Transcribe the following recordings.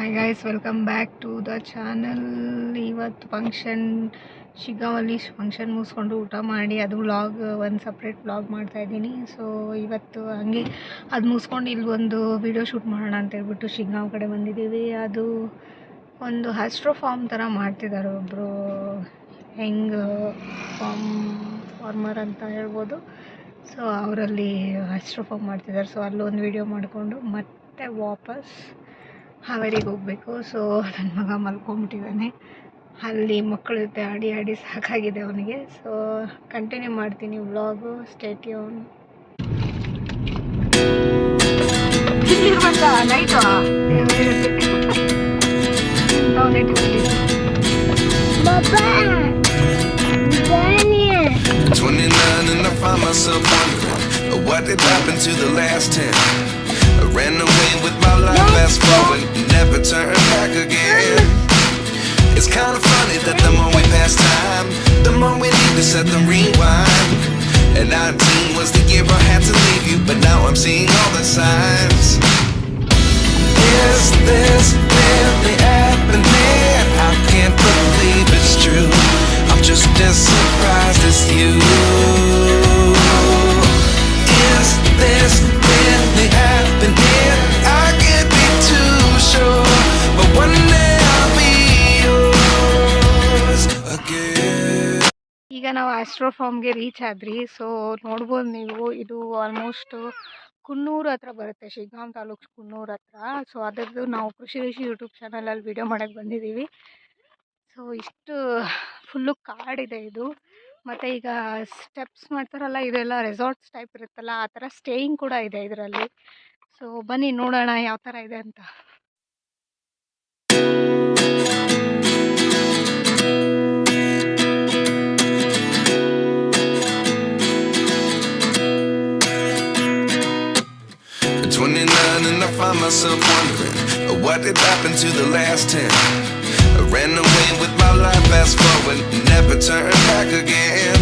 Hi guys, welcome back to the channel. ಇವತ್ತು function ಶಿಗ್ಗಾಂವಲ್ಲಿ function ಮುಗಿಸ್ಕೊಂಡು ಊಟ ಮಾಡಿ ಅದು ವ್ಲಾಗ್ ಒಂದು ಸಪ್ರೇಟ್ ವ್ಲಾಗ್ ಮಾಡ್ತಾಯಿದ್ದೀನಿ. ಸೊ ಇವತ್ತು ಹಂಗೆ ಅದು ಮುಗಿಸ್ಕೊಂಡು ಇಲ್ಲಿ ಒಂದು ವಿಡಿಯೋ ಶೂಟ್ ಮಾಡೋಣ ಅಂತ ಹೇಳ್ಬಿಟ್ಟು ಶಿಗ್ಗಾಂವ್ ಕಡೆ ಬಂದಿದ್ದೀವಿ. ಅದು ಒಂದು ಆಸ್ಟ್ರೋ ಫಾರ್ಮ್ ಥರ ಮಾಡ್ತಿದ್ದಾರೆ, ಒಬ್ಬರು ಹೆಂಗ್ ಫಾರ್ಮರ್ ಅಂತ ಹೇಳ್ಬೋದು. ಸೊ ಅವರಲ್ಲಿ ಆಸ್ಟ್ರೋ ಫಾರ್ಮ್ ಮಾಡ್ತಿದ್ದಾರೆ. ಸೊ ಅಲ್ಲೊಂದು ವಿಡಿಯೋ ಮಾಡಿಕೊಂಡು ಮತ್ತೆ ವಾಪಸ್ ಹಾವೇರಿಗೆ ಹೋಗಬೇಕು. ಸೊ ನನ್ನ ಮಗ ಮಲ್ಕೊಂಬಿಟ್ಟಿದ್ದಾನೆ, ಅಲ್ಲಿ ಮಕ್ಕಳ ಜೊತೆ ಆಡಿ ಆಡಿ ಸಾಕಾಗಿದೆ ಅವನಿಗೆ. ಸೊ ಕಂಟಿನ್ಯೂ ಮಾಡ್ತೀನಿ vlog, stay tune. Night 29 and I find myself wondering what did happen to the last 10. I ran away with my life, fast forward, never turn back again. It's kind of funny that the more we pass time, the more we need to set the rewind. And 19 was the year I had to leave you, but now I'm seeing all the signs. Is this really happening? I can't believe it's true. I'm just as surprised as you. Is this really happening? I can't be too sure, but one day I'll be yours again. ಈಗ ನಾವು astro ಫಾರ್ಮ್ಗೆ reach ಆದ್ರಿ. So ನೋಡ್ಬೋದು ನೀವು, ಇದು almost Coonoor ಹತ್ರ ಬರುತ್ತೆ, ಶಿಗ್ಗಾಂವ್ ತಾಲೂಕು ಕುನ್ನೂರು ಹತ್ರ. ಸೊ ಅದರದ್ದು ನಾವು ಕೃಷಿ ಋಷಿ ಯೂಟ್ಯೂಬ್ ಚಾನಲಲ್ಲಿ ವಿಡಿಯೋ ಮಾಡೋಕ್ಕೆ ಬಂದಿದ್ದೀವಿ. ಸೊ ಇಷ್ಟು ಫುಲ್ಲು ಕಾಡಿದೆ ಇದು. ಮತ್ತು ಈಗ ಸ್ಟೆಪ್ಸ್ ಮಾಡ್ತಾರಲ್ಲ, ಇದೆಲ್ಲ ರೆಸಾರ್ಟ್ಸ್ ಟೈಪ್ ಇರುತ್ತಲ್ಲ, ಆ ಥರ ಸ್ಟೇಯಿಂಗ್ ಕೂಡ ಇದೆ ಇದರಲ್ಲಿ. ಸೊ ಬನ್ನಿ ನೋಡೋಣ ಯಾವ ಥರ ಇದೆ ಅಂತ. At 29 and I find myself wondering what did happen to the last 10. I ran away with my life, fast forward, never turn back again.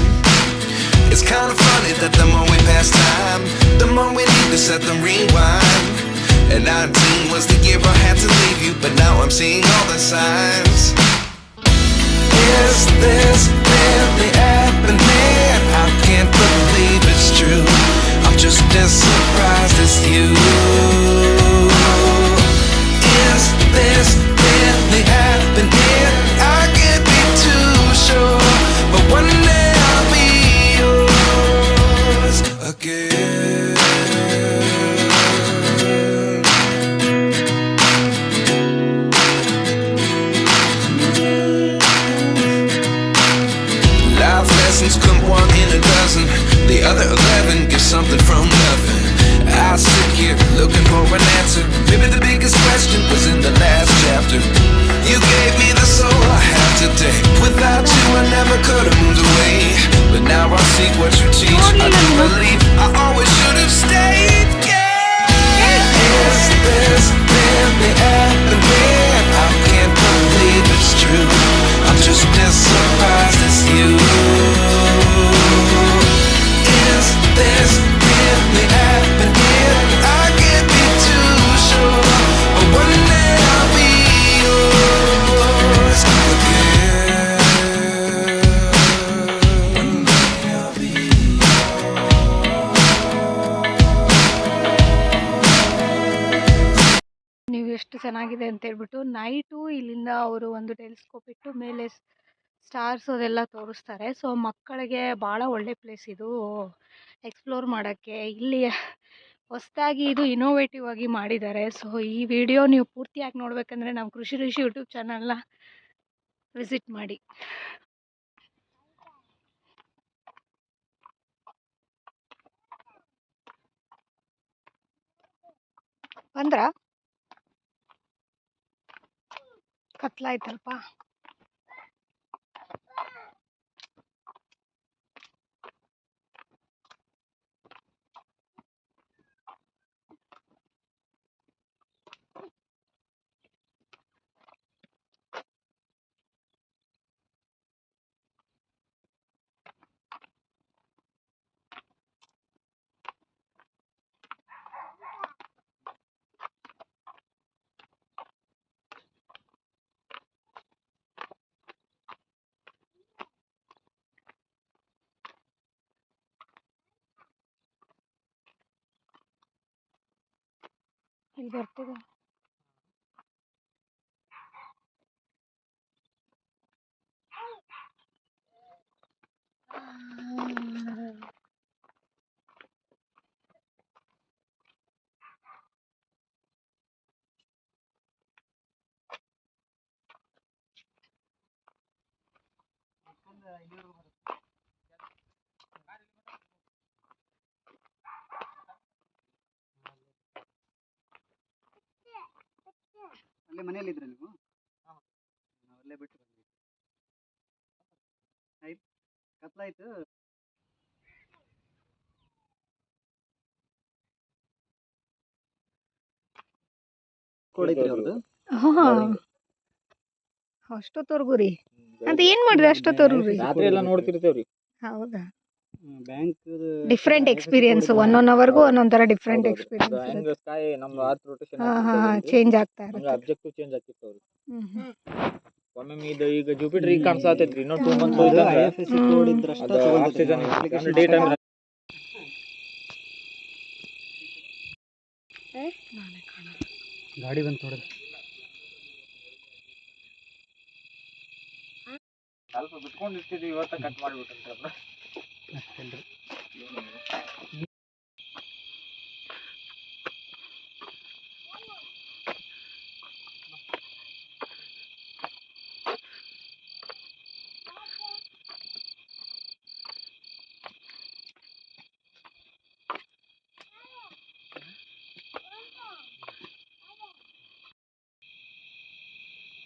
It's kind of funny that the more we pass time, the more we need to set the rewind. And 19 was the year I had to leave you, but now I'm seeing all the signs. Is this really happening? I can't believe it's true. I'm just as surprised as you. Is this really happening? I can't be too sure, but one day I'll be yours again. Life lessons come one in a dozen, the other 11 give something from nothing. I sit here looking for an answer. Maybe the biggest question was in the last chapter. You gave me the soul I have today. Without you I never could have moved away, but now I see what you teach. I do believe I always should have stayed. Yeah. Is this really happening? I can't believe it's true. I'm just as surprised as you. Is this really happening? I can't be too sure, but one day I'll be yours again. One day I'll be ನೀವು ಎಷ್ಟು ಚೆನ್ನಾಗಿದೆ ಅಂತ ಹೇಳ್ಬಿಟ್ಟು night ಇಲ್ಲಿಂದ ಅವರು ಒಂದು telescope ಇಟ್ಟು ಮೇಲೆ ಸ್ಟಾರ್ಸ್ ಅದೆಲ್ಲ ತೋರಿಸ್ತಾರೆ. ಸೊ ಮಕ್ಕಳಿಗೆ ಭಾಳ ಒಳ್ಳೆ ಪ್ಲೇಸ್ ಇದು ಎಕ್ಸ್ಪ್ಲೋರ್ ಮಾಡೋಕ್ಕೆ. ಇಲ್ಲಿ ಹೊಸದಾಗಿ ಇದು ಇನೋವೇಟಿವ್ ಆಗಿ ಮಾಡಿದ್ದಾರೆ. ಸೊ ಈ ವಿಡಿಯೋ ನೀವು ಪೂರ್ತಿಯಾಗಿ ನೋಡಬೇಕಂದ್ರೆ ನಮ್ಮ ಕೃಷಿ ಋಷಿ ಯೂಟ್ಯೂಬ್ ಚಾನಲ್ನ ವಿಸಿಟ್ ಮಾಡಿ. ಬಂದ್ರ ಕತ್ಲಾಯ್ತಲ್ಪ. ಇಲ್ಲಿ ಬರ್ತಿದೆ. ಅಲ್ಲೇ ಮನೆಯಲ್ಲಿದ್ರೆ ನೀವು ಅಲ್ಲೇ ಬಿಟ್ಟು ಬಂದ್ವಿ. ಆಯ್ತು ಕತ್ಲಾಯ್ತು. ಕೊಡೈತ್ರಿ ಅವ್ರದ್ದು. ಅಷ್ಟೊತ್ತವರೆಗೂ ರೀ ಅಂತ ಏನ್ ಮಾಡ್ರಿ ಅಷ್ಟೊತ್ತವರೆಗೂ ರೀ? ರಾತ್ರಿ ಎಲ್ಲ ನೋಡ್ತಿರ್ತೇವ್ರಿ. ಹೌದಾ? ಬ್ಯಾಂಕ್ ಡಿಫ್ರೆಂಟ್ ಎಕ್ಸ್ಪೀರಿಯನ್ಸ್, ಒನ್ ಅವರ್ಗೂ ಒಂದೊಂಥರ ಡಿಫ್ರೆಂಟ್ ಎಕ್ಸ್ಪೀರಿಯನ್ಸ್ ಹೆಂಗ ಸ್ಕೈ ನಮ್ಮ ಅರ್ತ್ ರೊಟೇಷನ್ ಚೇಂಜ್ ಆಗ್ತಾ ಹಂಗ ಇರುತ್ತೆ. ಅಬ್ಜೆಕ್ಟಿವ್ ಚೇಂಜ್ ಆಗ್ತಿತ್ತು ಅವ್ರು. ಹ್ಮ್. ಒಮ್ಮೆ ಇದು ಈಗ ಜುಪಿಟರ್ ಈಗ ಕಾಣಿಸತೈತ್ರಿ. ಇನ್ನೊಂದು 2 ಮಂತ್ಸ್ IFSC ಕೋಡ್ ಇದ್ರಷ್ಟ ಅದು ಆಕ್ಸಿಜನ್ ಡೇ ಟೈಮ್ ಗಾಡಿ ಬಂತು ನೋಡ್ರಿ. ಸ್ವಲ್ಪ ಬಿಟ್ಕೊಂಡಿರ್ತಿದ್ವಿ, ಇವತ್ತ ಕಟ್ ಮಾಡಿಬಿಟ್ರಿ. ಅಷ್ಟೇನ್ರಿ.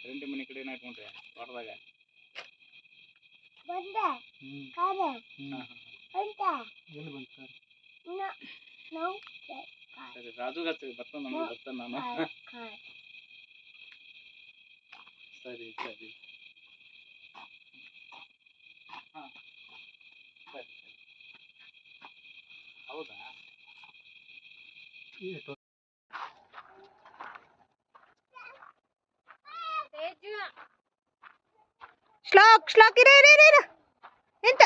ರೆಂಟಿ ಮನೆ ಕಡೆ ಹಾಕೊಂಡ್ರೆ ತೋಟದಾಗ ಎಲ್ಲಿ ಬಂತು ಕಾರ್? ಸರಿ, ರಾಜುಗ ಬರ್ತಾನ ನಮಗೆ ಬರ್ತಾನೆ ನಾನು. ಸರಿ ಸರಿ ಹಾಂ ಸರಿ ಸರಿ. ಹೌದಾ? ಶ್ಲಾಕ್ ಇರ ನಿಂತ.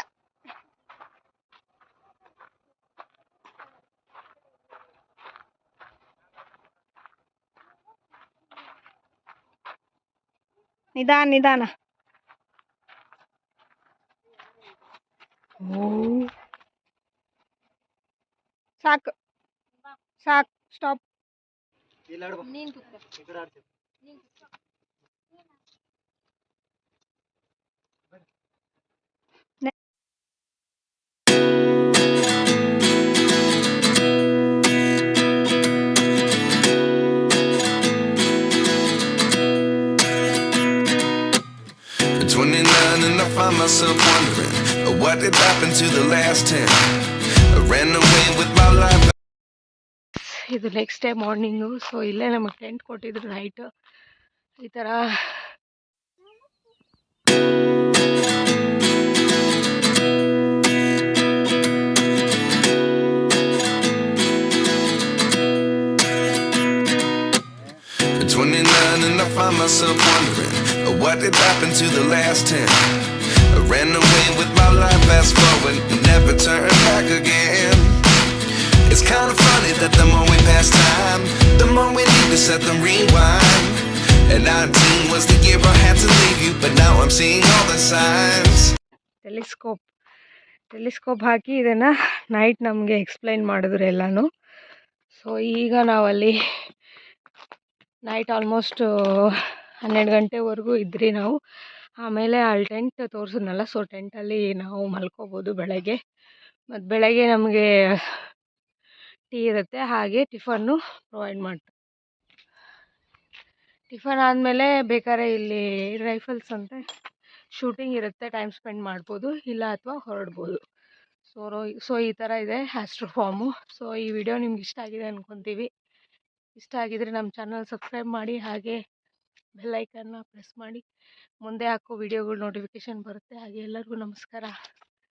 ನಿಧಾನ. ಸಾಕು ಸ್ಟಾಪ್. ಇಲ್ಲ ಆಡ್ಬಾ. ಈ ಕಡೆ ಆಡ್ತೀವಿ. At 29 and I find myself wondering what did happen to the last 10. I ran away with my life. ಇದು ನೆಕ್ಸ್ಟ್ ಡೇ ಮಾರ್ನಿಂಗು. ಸೊ ಇಲ್ಲೇ ನಮಗೆ ಟೆಂಟ್ ಕೊಟ್ಟಿದ್ರು ನೈಟ್. ಈ ಥರ At 29 and I find myself wondering what did happen to the last 10. I ran away with my life, fast forward, never turn back again. It's kind of funny that the more we pass time, the more we need to set them rewind. And 19 was the year I had to leave you, but now I'm seeing all the signs. Telescope ಹಾಕಿ ಇದನ್ನು night ನಮಗೆ explain ಮಾಡಿದ್ರು ಎಲ್ಲನೂ. So ಈಗ ನಾವಲ್ಲಿ night almost 12 ಗಂಟೆವರೆಗೂ ಇದ್ರಿ ನಾವು. ಆಮೇಲೆ ಅಲ್ಲಿ ಟೆಂಟ್ ತೋರಿಸಿದ್ನಲ್ಲ, ಸೊ ಟೆಂಟಲ್ಲಿ ನಾವು ಮಲ್ಕೋಬೋದು ಬೆಳಗ್ಗೆ. ಮತ್ತು ಬೆಳಗ್ಗೆ ನಮಗೆ ಟೀ ಇರುತ್ತೆ, ಹಾಗೆ ಟಿಫನ್ನು ಪ್ರೊವೈಡ್ ಮಾಡ್ತಾರೆ. ಟಿಫನ್ ಆದಮೇಲೆ ಬೇಕಾದ್ರೆ ಇಲ್ಲಿ ರೈಫಲ್ಸ್ ಅಂತ ಶೂಟಿಂಗ್ ಇರುತ್ತೆ, ಟೈಮ್ ಸ್ಪೆಂಡ್ ಮಾಡ್ಬೋದು, ಇಲ್ಲ ಅಥವಾ ಹೊರಡ್ಬೋದು. ಸೊ ಈ ಥರ ಇದೆ ಆಸ್ಟ್ರೋ ಫಾರ್ಮು. ಸೊ ಈ ವಿಡಿಯೋ ನಿಮ್ಗೆ ಇಷ್ಟ ಆಗಿದೆ ಅಂದ್ಕೊತೀವಿ. ಇಷ್ಟ ಆಗಿದರೆ ನಮ್ಮ ಚಾನಲ್ ಸಬ್ಸ್ಕ್ರೈಬ್ ಮಾಡಿ, ಹಾಗೆ ಬೆಲ್ಲೈಕನ್ನ ಪ್ರೆಸ್ ಮಾಡಿ. ಮುಂದೆ ಹಾಕೋ ವಿಡಿಯೋಗಳು ನೋಟಿಫಿಕೇಷನ್ ಬರುತ್ತೆ. ಹಾಗೆ ಎಲ್ಲರಿಗೂ ನಮಸ್ಕಾರ.